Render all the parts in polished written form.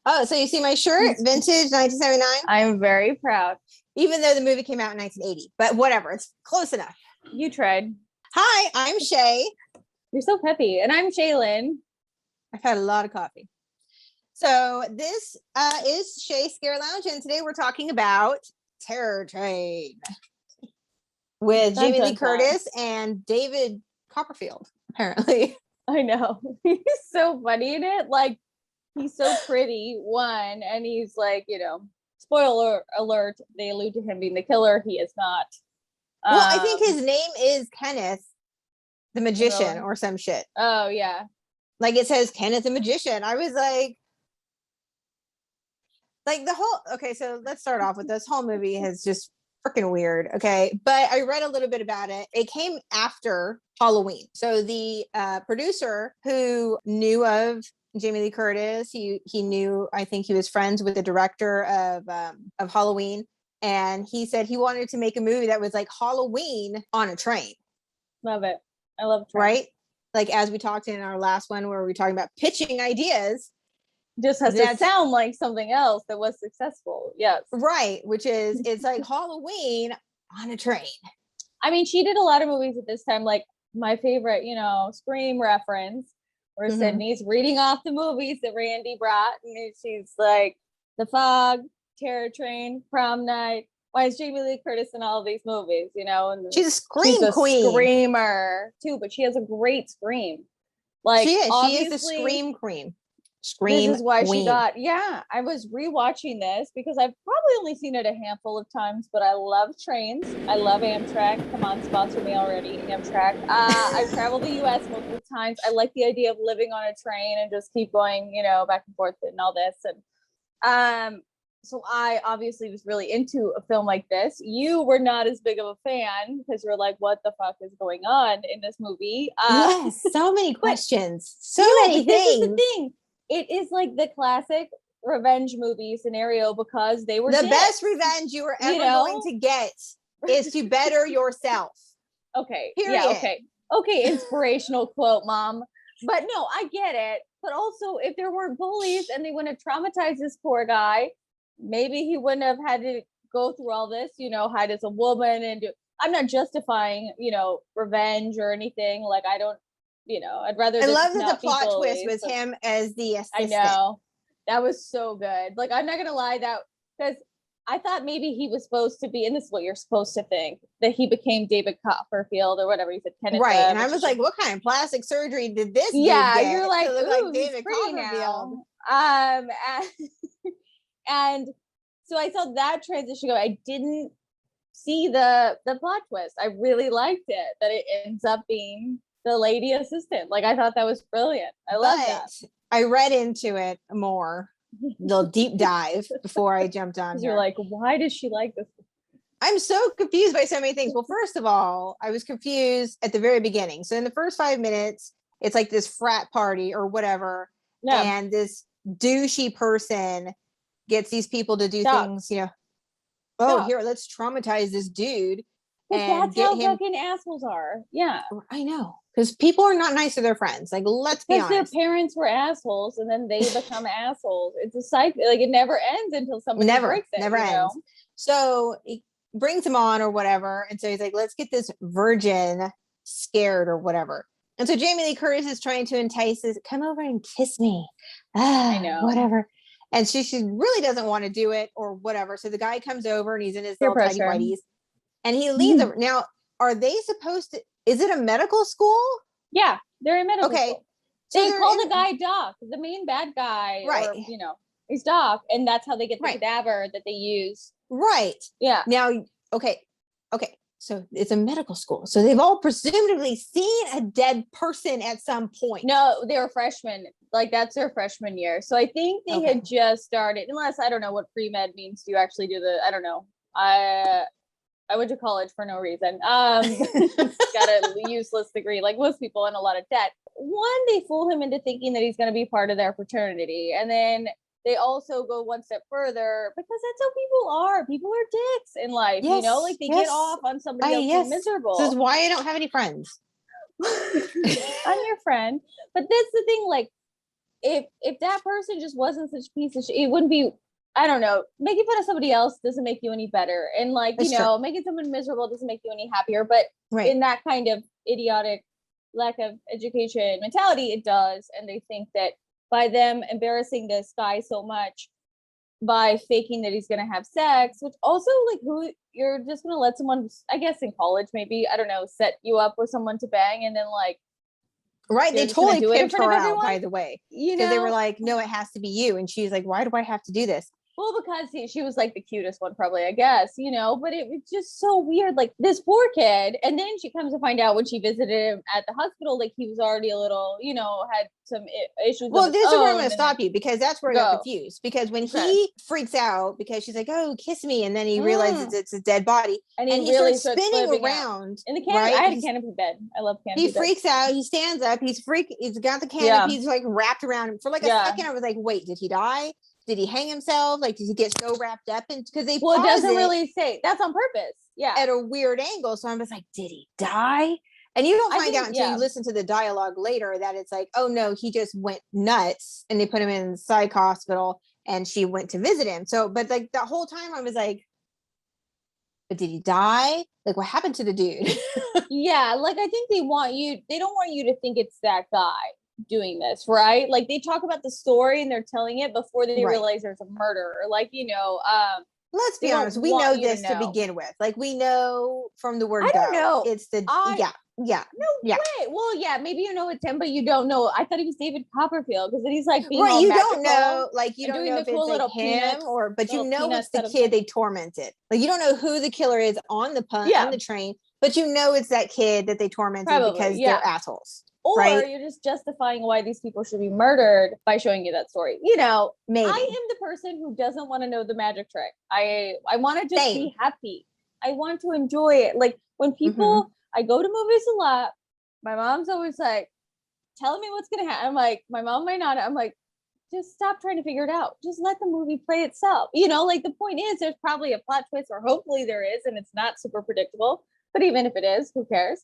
Oh, so you see my shirt, vintage 1979? I'm very proud. Even though the movie came out in 1980, but whatever, it's close enough. You tried. Hi, I'm Shea. You're so peppy. And I'm Shealyn. I've had a lot of coffee. So this is Shea Scare Lounge, and today we're talking about Terror Train with Jamie Lee Curtis and David Copperfield, apparently. I know. He's so funny in it. Like, he's so pretty, one, and he's like, spoiler alert, they allude to him being the killer. He is not. Well, I think his name is Kenneth the Magician or some shit. Oh, yeah. Like, it says Kenneth the Magician. I was like okay, so let's start off with this whole movie is just freaking weird. Okay. But I read a little bit about it. It came after Halloween. So the producer who knew of Jamie Lee Curtis, he knew, I think he was friends with the director of Halloween. And he said he wanted to make a movie that was like Halloween on a train. Love it. I love trains. Right? Like, as we talked in our last one where we were talking about pitching ideas. Just has to sound like something else that was successful. Yes. Right. Which is, it's like Halloween on a train. I mean, she did a lot of movies at this time. Like, my favorite, Scream reference, where Sydney's reading off the movies that Randy brought. And she's like, The Fog, Terror Train, Prom Night. Why is Jamie Lee Curtis in all of these movies? And she's a scream queen. Screamer too, but she has a great scream. Like, she is the scream queen. This is why she got. Yeah, I was rewatching this because I've probably only seen it a handful of times, but I love trains. I love Amtrak. Come on, sponsor me already, Amtrak. I've traveled the U.S. multiple times. I like the idea of living on a train and just keep going, back and forth and all this. And so I obviously was really into a film like this. You were not as big of a fan because you're like, what the fuck is going on in this movie? Yes, so many questions. So many things. This is the thing. It is like the classic revenge movie scenario because they were the best revenge you were ever going to get is to better yourself. Okay. Period. Yeah, okay, inspirational quote, Mom. But no, I get it. But also, if there weren't bullies and they wouldn't have traumatized this poor guy, maybe he wouldn't have had to go through all this, hide as a woman and I'm not justifying, revenge or anything. Like, I don't, I'd rather. I love that the plot twist was him as the assistant. I know. That was so good. Like, I'm not going to lie, because I thought maybe he was supposed to be, and this is what you're supposed to think, that he became David Copperfield or whatever. He said Kenneth. Right. And I was like, what kind of plastic surgery did this dude get you're like, to look like David Copperfield? And so I saw that transition go. I didn't see the plot twist. I really liked it, that it ends up being the lady assistant. Like, I thought that was brilliant. I love that. I read into it more, little deep dive before I jumped on. You're like, why does she like this? I'm so confused by so many things. Well, first of all, I was confused at the very beginning. So in the first 5 minutes, it's like this frat party or whatever. Yeah. And this douchey person gets these people to do things, here, let's traumatize this dude. And that's how fucking assholes are. Yeah. I know. Because people are not nice to their friends. Like, let's be honest. Because their parents were assholes and then they become assholes. It's a cycle. Like, it never ends until somebody breaks it. Never ends. So he brings him on or whatever. And so he's like, let's get this virgin scared or whatever. And so Jamie Lee Curtis is trying to entice us, come over and kiss me. I know. Whatever. And she really doesn't want to do it or whatever. So the guy comes over and he's in his little tidy whities. And he leans over. Now, are they supposed to, is it a medical school? Yeah, they're in medical school. They call the guy Doc, the main bad guy. Right. Or, he's Doc. And that's how they get the cadaver that they use. Right. Yeah. Now, okay. So it's a medical school. So they've all presumably seen a dead person at some point. No, they were freshmen. Like, that's their freshman year. So I think they had just started, unless I don't know what pre-med means. Do you actually do I don't know. I went to college for no reason. Got a useless degree, like most people, in a lot of debt. One, they fool him into thinking that he's going to be part of their fraternity. And then they also go one step further because that's how people are. People are dicks in life, like they get off on somebody else being miserable. This is why I don't have any friends. I'm your friend. But that's the thing, like, if that person just wasn't such a piece of shit, it wouldn't be, I don't know, making fun of somebody else doesn't make you any better. And like, That's you know, true. making someone miserable doesn't make you any happier. But Right. in that kind of idiotic lack of education mentality, it does. And they think that by them embarrassing this guy so much by faking that he's gonna have sex, which also like who you're just gonna let someone, I guess in college maybe, I don't know, set you up with someone to bang and then like right, they totally do it in pimped front her of out, everyone, by the way, you because they were know? like, no, it has to be you, and she's like, why do I have to do this? Well, because she was like the cutest one, probably, I guess, you know, but it was just so weird. Like this poor kid. And then she comes to find out when she visited him at the hospital, like he was already a little, you know, had some issues. Well, of his this is where I'm own, going to stop you, because that's where I got go. confused. Because when Okay. he freaks out because she's like, oh, kiss me, and then he realizes it's a dead body, and he really starts spinning flipping around. out. In the canopy, right? I had a canopy bed. I love canopy He bed. freaks out. He stands up. He's got the canopy. He's like wrapped around him for like a second. I was like, wait, did he die? Did he hang himself? Like, did he get so wrapped up? And because they well, it pause doesn't really say. That's on purpose. Yeah, at a weird angle. So I was like, did he die? And you don't find out until you listen to the dialogue later that it's like, oh no, he just went nuts, and they put him in the psych hospital, and she went to visit him. So, but like the whole time I was like, but did he die? Like, what happened to the dude? Yeah, like I think they don't want you to think it's that guy doing this, right? Like they talk about the story and they're telling it before they realize there's a murder. Like, you know, let's be honest, we know this to begin with. Like, we know from the word I don't know. It's the way. Well, yeah, maybe you know it's him, but you don't know. I thought he was David Copperfield, because then he's like being all you magical, don't know, like you don't know if cool it's like him but you know it's the kid they tormented. Like you don't know who the killer is on the on the train, but you know it's that kid that they tormented because they're assholes. Or right? You're just justifying why these people should be murdered by showing you that story. You know, maybe. I am the person who doesn't want to know the magic trick. I want to just be happy. I want to enjoy it. Like when people, I go to movies a lot. My mom's always like, telling me what's going to happen. I'm like, my mom might not. I'm like, just stop trying to figure it out. Just let the movie play itself. You know, like the point is there's probably a plot twist, or hopefully there is, and it's not super predictable. But even if it is, who cares?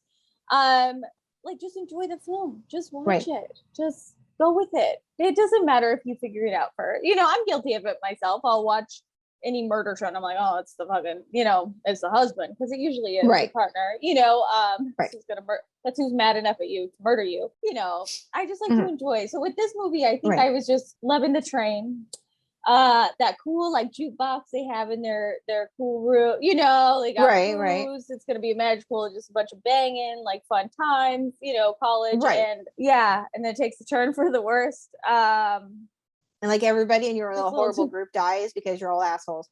Like just enjoy the film. Just watch it. Just go with it. It doesn't matter if you figure it out first. You know, I'm guilty of it myself. I'll watch any murder show and I'm like, oh, it's the fucking, you know, it's the husband, because it usually is the partner, you know, that's who's mad enough at you to murder you. You know, I just like to enjoy. So with this movie, I think I was just loving the train. That cool like jukebox they have in their cool room, you know, they got booze. It's gonna be magical, just a bunch of banging, like fun times, you know, college, and then it takes a turn for the worst. And like everybody in your little horrible group dies because you're all assholes.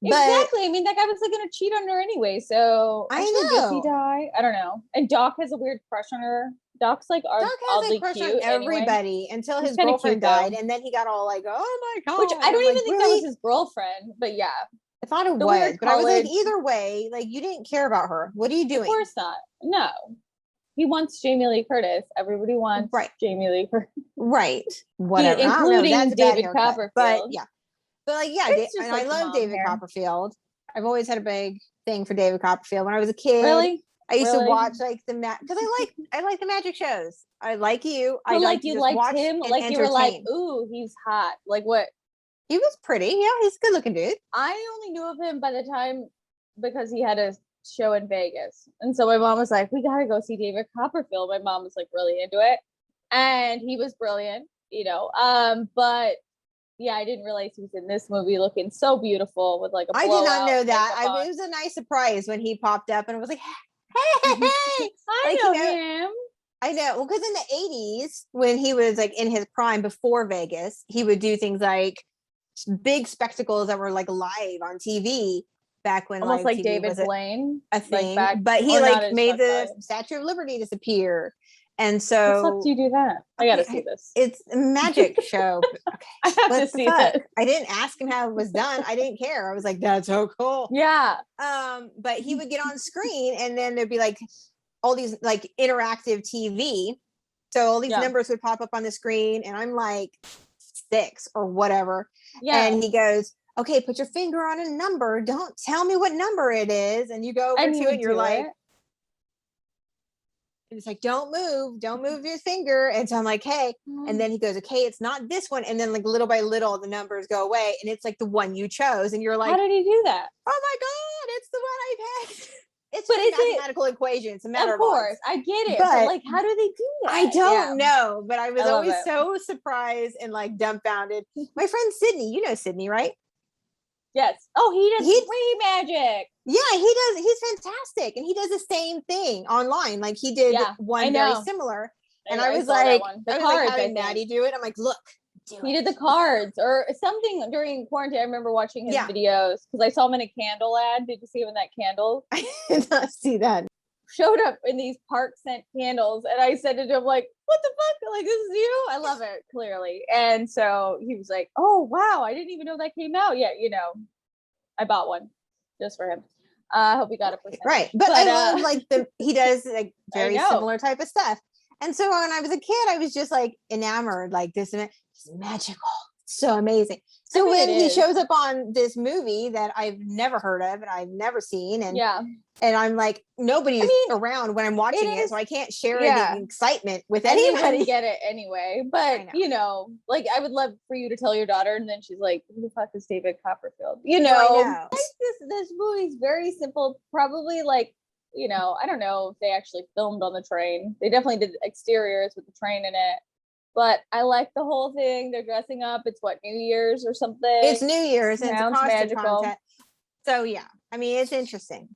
Exactly. I mean, that guy was like gonna cheat on her anyway, so I know. Does he die? I don't know. And Doc has a weird crush on her. Doc's like Doc has a crush on everybody until his girlfriend died, and then he got all like, "Oh my god!" Which I don't even think that was his girlfriend, but yeah, I thought it was. But I was like, either way, like you didn't care about her. What are you doing? Of course not. No, he wants Jamie Lee Curtis. Everybody wants Jamie Lee Curtis. Right. Whatever. Including David Copperfield. But yeah. But like, yeah, and I love David Copperfield. I've always had a big thing for David Copperfield. When I was a kid, I used to watch like because I like the magic shows. I like you. I like you liked him. Like you were like, ooh, he's hot. Like what? He was pretty. Yeah, he's a good looking dude. I only knew of him by the time because he had a show in Vegas, and so my mom was like, we gotta go see David Copperfield. My mom was like really into it, and he was brilliant. You know, but. Yeah, I didn't realize he was in this movie looking so beautiful with like a I did not know that. It was a nice surprise when he popped up and it was like, hey, I know him. I know. Well, because in the 80s, when he was like in his prime before Vegas, he would do things like big spectacles that were like live on TV back when almost like TV David Blaine, a thing. But he like made the Statue of Liberty disappear. And so what do you do that? I gotta see this. It's a magic show. Okay. I have to see it. I didn't ask him how it was done. I didn't care. I was like, that's so cool. Yeah. But he would get on screen and then there'd be like all these like interactive TV. So all these numbers would pop up on the screen and I'm like 6 or whatever. Yeah. And he goes, okay, put your finger on a number. Don't tell me what number it is. And you go over to it and you're like, And it's like, don't move your finger. And so I'm like, hey. And then he goes, okay, it's not this one. And then like little by little, the numbers go away. And it's like the one you chose. And you're like, how did he do that? Oh my God, it's the one I picked. It's But just a mathematical equation. It's a matter of course, I get it. But like, how do they do that? I don't know. But I was always it. so surprised and like dumbfounded. My friend Sydney, you know Sydney, right? Yes. Oh, he does free magic. Yeah, he does. He's fantastic. And he does the same thing online. Like he did one very similar. And I was like, how did Maddie do it? I'm like, look. He did the cards or something during quarantine. I remember watching his videos because I saw him in a candle ad. Did you see him in that candle? I did not see that. Showed up in these park scent candles, and I said to him, like, what the fuck? Like, this is you? I love it, clearly. And so he was like, oh, wow, I didn't even know that came out yet. You know, I bought one just for him. I hope he got a percentage. Right. But I love like he does like very similar type of stuff. And so when I was a kid, I was just like enamored, like this is magical. So amazing. So when he shows up on this movie that I've never heard of and I've never seen, and I'm like, nobody's around when I'm watching it, so I can't share the excitement with anybody. Get it anyway. But you know, like I would love for you to tell your daughter, and then she's like, who the fuck is David Copperfield? You know, this movie's very simple, probably like, you know, I don't know if they actually filmed on the train. They definitely did exteriors with the train in it. But I like the whole thing. They're dressing up. It's what, New Year's or something? It's New Year's and it's costume content. So yeah, I mean, it's interesting.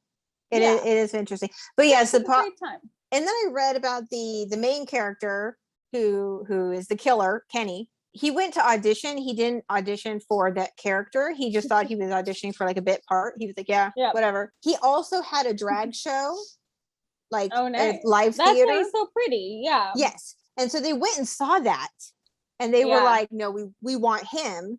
It is interesting. But yes, it's a great time. And then I read about the main character who is the killer, Kenny. He went to audition. He didn't audition for that character. He just thought he was auditioning for like a bit part. He was like, yeah, whatever. He also had a drag show, like a live theater. That's why he's so pretty. Yeah. Yes. And so they went and saw that, and they were like, no, we want him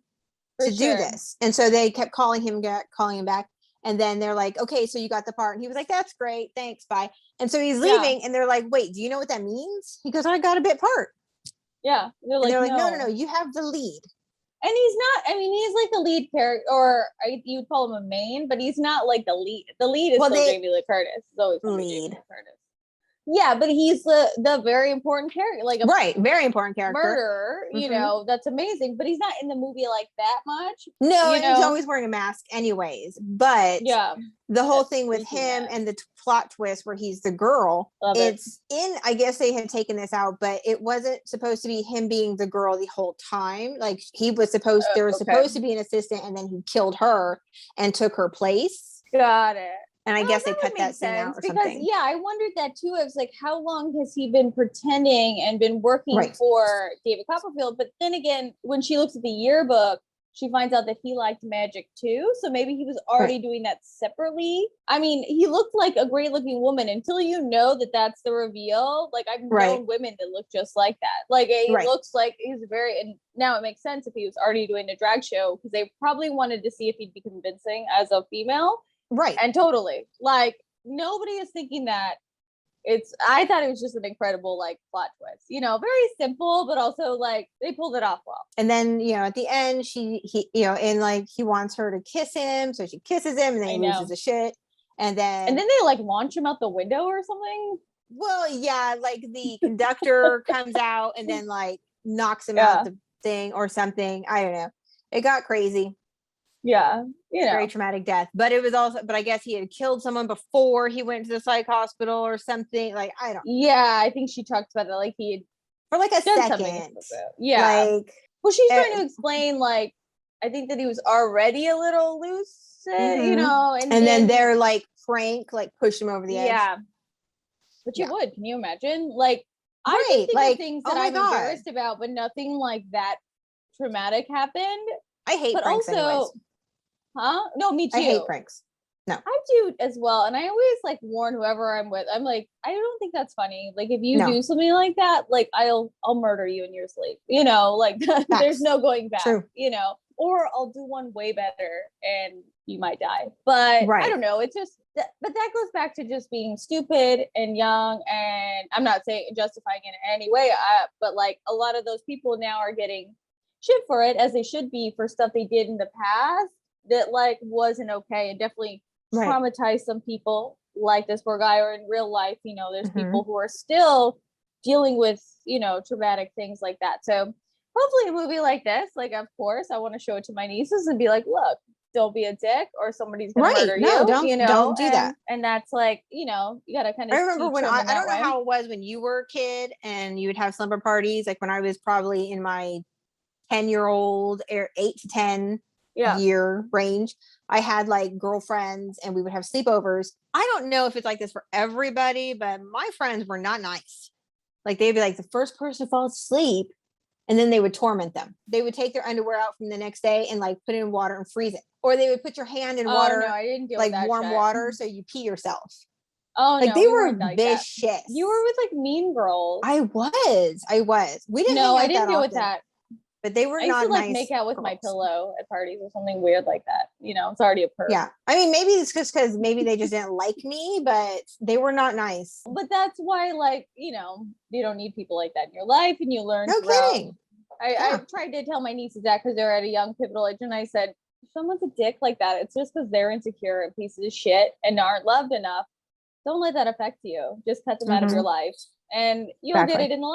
to do this. And so they kept calling him back. And then they're like, okay, so you got the part. And he was like, that's great. Thanks. Bye. And so he's leaving and they're like, wait, do you know what that means? He goes, I got a bit part. Yeah. They're like, no, you have the lead. And he's not, I mean, he's like the lead character, or you would call him a main, but he's not like the lead. The lead is still Jamie Lee Curtis. It's always lead. Jamie Lee Curtis. Yeah, but he's the very important character, like very important character, murderer. You know, that's amazing. But he's not in the movie like that much. No, and he's always wearing a mask, anyways. But the whole thing with him and the plot twist where he's the girl, I guess they had taken this out, but it wasn't supposed to be him being the girl the whole time. Like he was supposed, there was supposed to be an assistant, and then he killed her and took her place. Got it. And I guess they cut that scene out or something. Yeah, I wondered that too. I was like, how long has he been pretending and been working for David Copperfield? But then again, when she looks at the yearbook, she finds out that he liked magic too. So maybe he was already doing that separately. I mean, he looked like a great looking woman until you know that that's the reveal. Like I've known women that look just like that. Like it looks like he's and now it makes sense if he was already doing a drag show, because they probably wanted to see if he'd be convincing as a female. Right. And totally. Like nobody is thinking that I thought it was just an incredible like plot twist, you know, very simple, but also like they pulled it off well. And then, you know, at the end, he wants her to kiss him. So she kisses him and then he loses his shit. And then they like launch him out the window or something. Well, yeah, like the conductor comes out and then like knocks him out the thing or something. I don't know. It got crazy. Yeah, you know, very traumatic death. But it was also, but I guess he had killed someone before he went to the psych hospital or something. Like I don't. Yeah, I think she talked about it. Like he had for like a second. Yeah. Like, well, she's trying to explain. Like, I think that he was already a little loose, you know, and then they're like prank, like push him over the edge. Yeah. But you would? Can you imagine? Like, I think like, things that I'm embarrassed about, but nothing like that traumatic happened. I hate pranks anyways. No, me too. I hate pranks. No. I do as well. And I always like warn whoever I'm with. I'm like, I don't think that's funny. Like if you do something like that, like I'll murder you in your sleep. You know, like there's no going back. True. You know, or I'll do one way better and you might die. But I don't know. It's just but that goes back to just being stupid and young, and I'm not saying justifying it in any way, but like a lot of those people now are getting shit for it, as they should be, for stuff they did in the past that like wasn't okay and definitely traumatized some people like this poor guy, or in real life, there's people who are still dealing with, traumatic things like that. So hopefully a movie like this, like, of course, I want to show it to my nieces and be like, look, don't be a dick, or somebody's gonna murder you. Don't do that. And that's like, you gotta kind of. I remember when I don't know how it was when you were a kid and you would have slumber parties. Like when I was probably in my 10-year-old or 8 to 10 year range, I had like girlfriends and we would have sleepovers. I don't know if it's like this for everybody, but my friends were not nice. Like they'd be like the first person to fall asleep, and then they would torment them. They would take their underwear out from the next day and like put it in water and freeze it. Or they would put your hand in water, no, I didn't deal like with that warm shit. water, so you pee yourself. Oh, like no, they were like vicious. That. You were with like Mean Girls. I was. We didn't. No, I didn't deal with that. But they were I not used to like nice make out with girls. my pillow at parties or something weird like that. It's already a perk. Yeah. I mean, maybe it's just because maybe they just didn't like me, but they were not nice. But that's why, like, you don't need people like that in your life, and you learn. No kidding. I tried to tell my nieces that because they're at a young pivotal age, and I said, if someone's a dick like that, it's just because they're insecure and pieces of shit and aren't loved enough. Don't let that affect you. Just cut them out of your life, and you'll get it in the,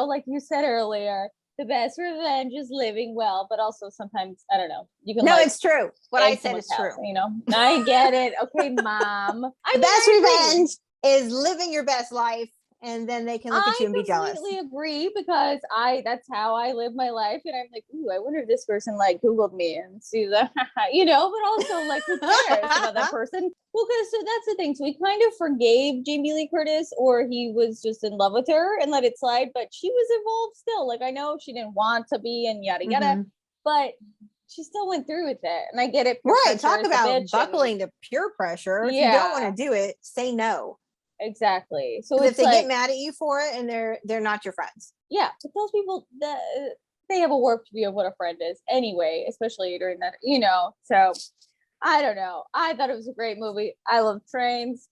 like you said earlier. The best revenge is living well, but also sometimes, I don't know, you can. No, it's true. What I said is true. I get it. Okay, Mom. The best revenge is living your best life, and then they can look at you and be jealous. I completely agree, because that's how I live my life, and I'm like, ooh, I wonder if this person like Googled me and sees that, but also like, who cares about that person? Well, because so that's the thing. So we kind of forgave Jamie Lee Curtis, or he was just in love with her and let it slide, but she was involved still. Like, I know she didn't want to be and yada yada, but she still went through with it, and I get it. Right? Talk about buckling to peer pressure. If you don't want to do it, say no. Exactly. So if they get mad at you for it, and they're not your friends. Yeah, but those people, they have a warped view of what a friend is anyway, especially during that, so I don't know. I thought it was a great movie. I love trains.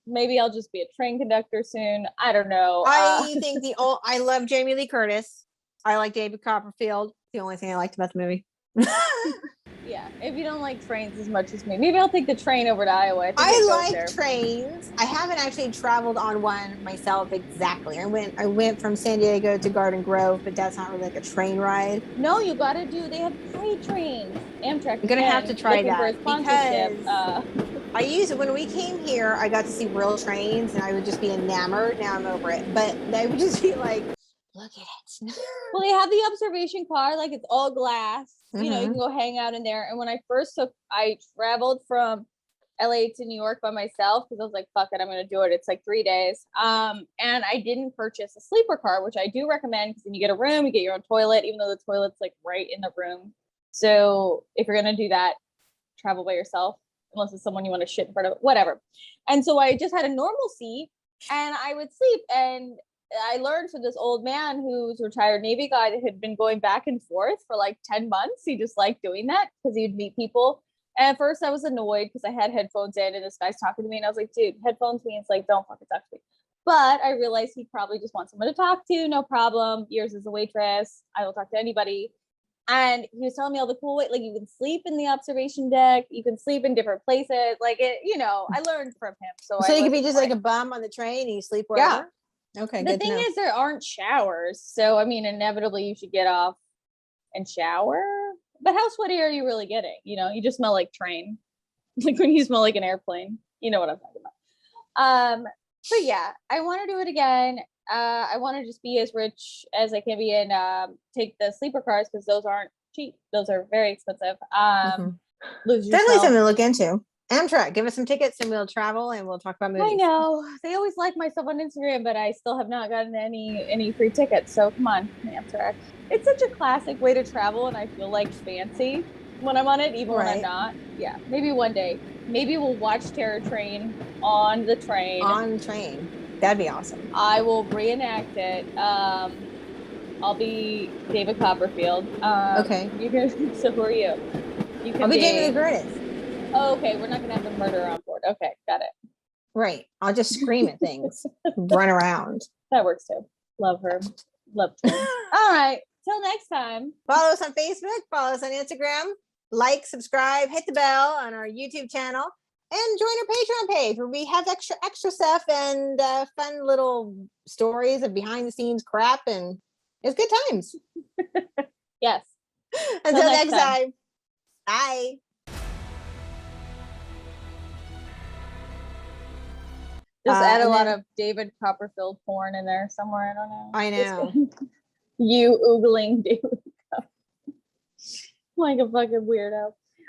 Maybe I'll just be a train conductor soon. I don't know. I think I love Jamie Lee Curtis. I like David Copperfield. The only thing I liked about the movie. Yeah, if you don't like trains as much as me, maybe I'll take the train over to Iowa. I like trains. I haven't actually traveled on one myself exactly. I went from San Diego to Garden Grove, but that's not really like a train ride. No, you got to do. They have freight trains. Amtrak. I'm gonna have to try that because I used it when we came here. I got to see real trains, and I would just be enamored. Now I'm over it, but they would just be like, look at it. Well, they have the observation car, like it's all glass. You can go hang out in there. And when I traveled from LA to New York by myself because I was like, fuck it, I'm going to do it. It's like 3 days. And I didn't purchase a sleeper car, which I do recommend, because then you get a room, you get your own toilet, even though the toilet's like right in the room. So if you're going to do that, travel by yourself, unless it's someone you want to shit in front of, whatever. And so I just had a normal seat, and I would sleep. And I learned from this old man who's a retired Navy guy that had been going back and forth for like 10 months. He just liked doing that because he would meet people. And at first I was annoyed because I had headphones in and this guy's talking to me, and I was like, dude, headphones means like, don't fucking talk to me. But I realized he probably just wants someone to talk to. No problem. Yours is a waitress. I will talk to anybody. And he was telling me all the cool ways, like you can sleep in the observation deck, you can sleep in different places. Like it, I learned from him. So you could be just like a bum on the train and you sleep wherever. Yeah. Okay. The thing is, there aren't showers, so I mean, inevitably you should get off and shower. But how sweaty are you really getting? You just smell like train, like when you smell like an airplane. You know what I'm talking about. But yeah, I want to do it again. I want to just be as rich as I can be and take the sleeper cars, because those aren't cheap. Those are very expensive. Definitely something to look into. Amtrak, give us some tickets and we'll travel and we'll talk about movies. I know. They always like my stuff on Instagram, but I still have not gotten any free tickets. So come on, Amtrak. It's such a classic way to travel, and I feel like fancy when I'm on it, even when I'm not. Yeah, maybe one day. Maybe we'll watch Terror Train on the train. On train. That'd be awesome. I will reenact it. I'll be David Copperfield. Okay. So who are you? I'll be Jamie Lee Curtis. Oh, okay, we're not gonna have the murderer on board. Okay, got it. Right. I'll just scream at things, run around. That works too. Love her. Love her. All right. Till next time. Follow us on Facebook. Follow us on Instagram. Like, subscribe, hit the bell on our YouTube channel. and join our Patreon page where we have extra stuff and fun little stories of behind the scenes crap, and it's good times. Yes. Until next time. Bye. Just add a lot of David Copperfield porn in there somewhere. I don't know. I know. You oogling David Copperfield like a fucking weirdo.